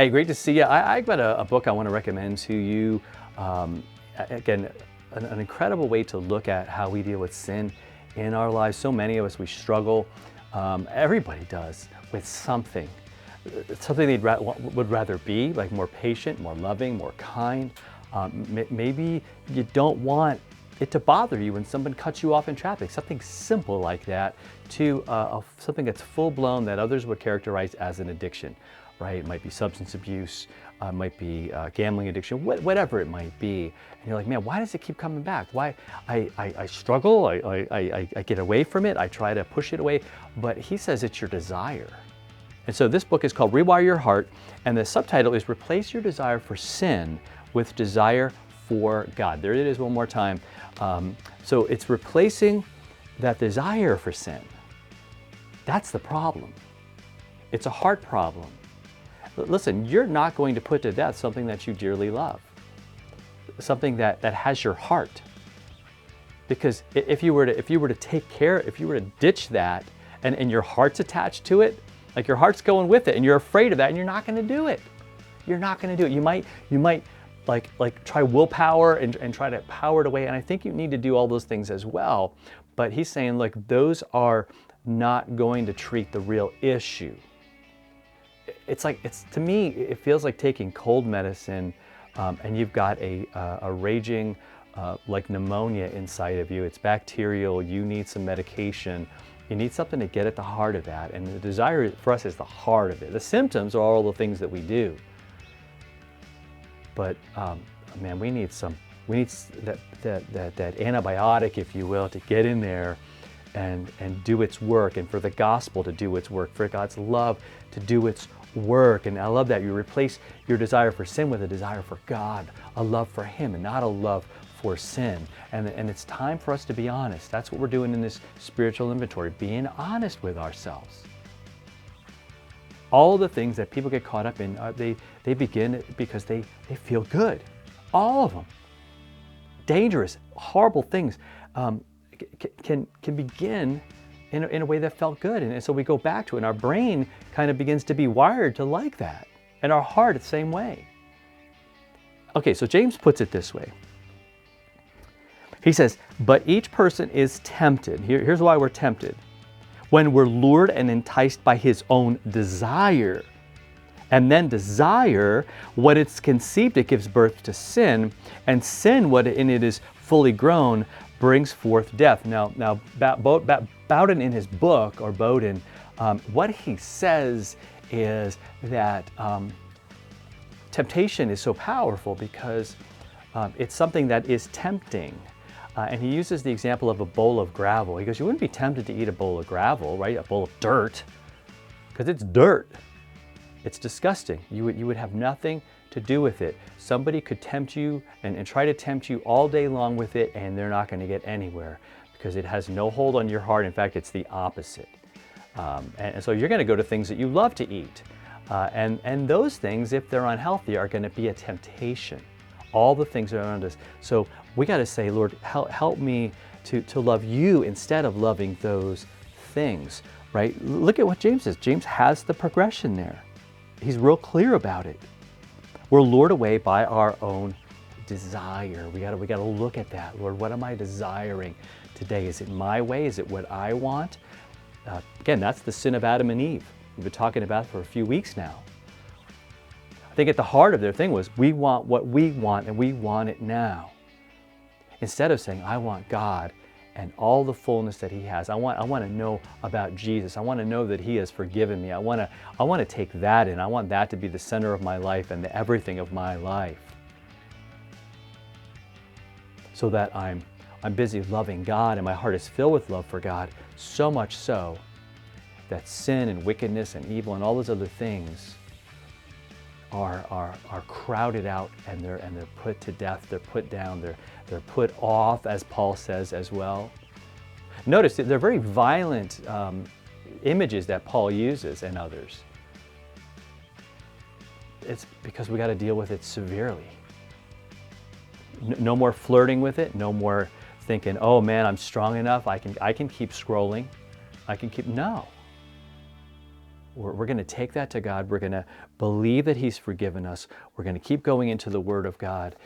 Hey, great to see you. I've got a book I want to recommend to you. Again, an incredible way to look at how we deal with sin in our lives. So many of us, we struggle. Everybody does with something. Something would rather be, like more patient, more loving, more kind. Maybe you don't want it to bother you when someone cuts you off in traffic. Something simple like that to something that's full blown that others would characterize as an addiction, right? It might be substance abuse, might be gambling addiction, whatever it might be. And you're like, man, why does it keep coming back? Why I struggle, I get away from it, I try to push it away, but he says it's your desire. And so this book is called Rewire Your Heart, and the subtitle is Replace Your Desire for Sin with Desire for God. There it is one more time. So it's replacing that desire for sin. That's the problem. It's a heart problem. Listen, you're not going to put to death something that you dearly love, something that has your heart. Because if you were to take care, if you were to ditch that, and your heart's attached to it, like your heart's going with it, and you're afraid of that, and you're not going to do it. You're not going to do it. You might like try willpower and try to power it away. And I think you need to do all those things as well. But he's saying, look, those are not going to treat the real issue. To me, it feels like taking cold medicine, and you've got a raging like pneumonia inside of you. It's bacterial. You need some medication. You need something to get at the heart of that. And the desire for us is the heart of it. The symptoms are all the things that we do. But man, we need that antibiotic, if you will, to get in there and do its work, and for the gospel to do its work, for God's love to do its work. And I love that you replace your desire for sin with a desire for God, a love for Him, and not a love for sin. And it's time for us to be honest. That's what we're doing in this spiritual inventory, being honest with ourselves. All the things that people get caught up in, they begin because they feel good. All of them. Dangerous, horrible things can begin in a way that felt good. And so we go back to it, and our brain kind of begins to be wired to like that. And our heart the same way. Okay, so James puts it this way. He says, but each person is tempted. Here's why we're tempted. When we're lured and enticed by his own desire. And then desire, when it's conceived, it gives birth to sin. And sin, when it is fully grown, brings forth death. Now, Bowden in his book, or Bowden, what he says is that temptation is so powerful because it's something that is tempting. And he uses the example of a bowl of gravel. He goes, you wouldn't be tempted to eat a bowl of gravel, right? A bowl of dirt, because it's dirt. It's disgusting. You would have nothing to do with it. Somebody could tempt you and try to tempt you all day long with it, and they're not going to get anywhere because it has no hold on your heart. In fact, it's the opposite. And so you're going to go to things that you love to eat. And those things, if they're unhealthy, are going to be a temptation. All the things around us. So we got to say, Lord, help me to love you instead of loving those things, right? Look at what James says. James has the progression there. He's real clear about it. We're lured away by our own desire. We got to look at that. Lord, what am I desiring today? Is it my way? Is it what I want? Again, that's the sin of Adam and Eve. We've been talking about it for a few weeks now. I think at the heart of their thing was, we want what we want, and we want it now. Instead of saying, I want God and all the fullness that He has. I want to know about Jesus. I want to know that He has forgiven me. I want to take that in. I want that to be the center of my life and the everything of my life. So that I'm busy loving God, and my heart is filled with love for God, so much so that sin and wickedness and evil and all those other things are crowded out, and they're put to death. They're put down. They're put off, as Paul says as well. Notice that they're very violent images that Paul uses and others. It's because we got to deal with it severely. No more flirting with it. No more thinking, oh man, I'm strong enough. I can keep scrolling. No. we're going to take that to God. We're going to believe that He's forgiven us. We're going to keep going into the Word of God.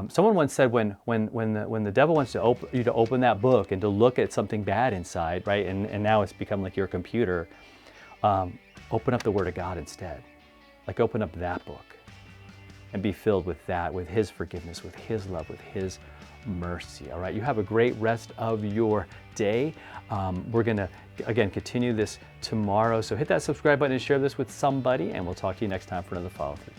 Someone once said, when the devil wants to you to open that book and to look at something bad inside, right? And now it's become like your computer. Open up the Word of God instead. Like open up that book and be filled with that, with His forgiveness, with His love, with His mercy. All right, you have a great rest of your day. We're going to, again, continue this tomorrow. So hit that subscribe button and share this with somebody, and we'll talk to you next time for another follow through.